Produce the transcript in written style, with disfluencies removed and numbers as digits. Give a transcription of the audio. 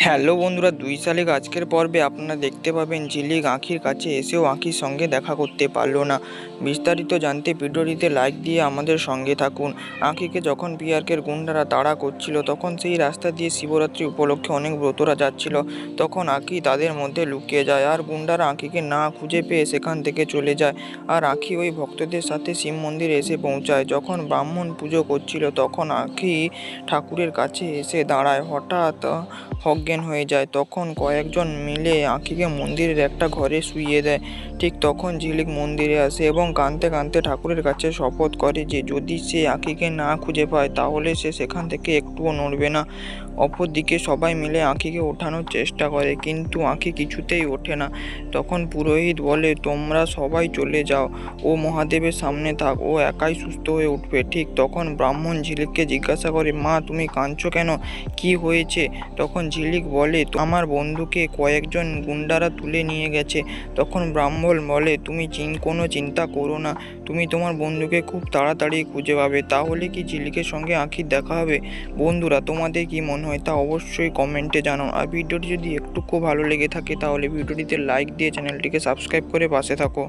Hello বন্ধুরা, 2 শালিক আজকের পর্বে আপনারা দেখতে পাবেন ঝিলিক আঁখির কাছে এসেও আঁখির সঙ্গে দেখা করতে পারল না। বিস্তারিত জানতে ভিডিওটিতে লাইক দিয়ে আমাদের সঙ্গে থাকুন। আঁখিকে যখন পিয়ার্কের গুন্ডারা তাড়া করছিল তখন সেই রাস্তা দিয়ে শিবরাত্রি উপলক্ষে অনেক ব্রতরা যাচ্ছিল। তখন আঁখি তাদের মধ্যে লুকিয়ে যায় আর গুন্ডারা আঁখিকে না খুঁজে পেয়ে সেখান থেকে চলে যায়। আর আঁখি ওই ভক্তদের সাথে শিব মন্দিরে এসে পৌঁছায়। যখন ব্রাহ্মণ পুজো করছিল তখন আঁখি ঠাকুরের কাছে এসে দাঁড়ায়। হঠাৎ অজ্ঞান হয়ে যায়। তখন কয়েকজন মিলে আঁখিকে মন্দিরের একটা ঘরে শুইয়ে দেয়। ঠিক তখন ঝিলিক মন্দিরে আসে এবং কাঁদতে কাঁদতে ঠাকুরের কাছে শপথ করে যে যদি সে আঁখিকে না খুঁজে পায় তাহলে সে সেখান থেকে একটুও নড়বে না। অপরদিকে সবাই মিলে আঁখিকে ওঠানোর চেষ্টা করে, কিন্তু আঁখি কিছুতেই ওঠে না। তখন পুরোহিত বলে, তোমরা সবাই চলে যাও, ও মহাদেবের সামনে থাক, ও একাই সুস্থ হয়ে উঠবে। ঠিক তখন ব্রাহ্মণ ঝিলিককে জিজ্ঞাসা করে, মা তুমি কাঁদছো কেন, কি হয়েছে? তখন ঝিলিক বলে, আমার বন্ধুকে কয়েকজন গুন্ডারা তুলে নিয়ে গেছে। তখন ব্রাহ্মণ বলে, তুমি কোনো চিন্তা করো না, তুমি তোমার বন্ধুকে খুব তাড়াতাড়ি খুঁজে পাবে। তাহলে কি ঝিলিকের সঙ্গে আঁখির দেখা হবে? বন্ধুরা, তোমাদের কি মনে হয় তা অবশ্যই কমেন্টে জানাও। আর ভিডিওটি যদি একটু খুব ভালো লেগে থাকে তাহলে ভিডিওটিতে লাইক দিয়ে চ্যানেলটিকে সাবস্ক্রাইব করে পাশে থাকো।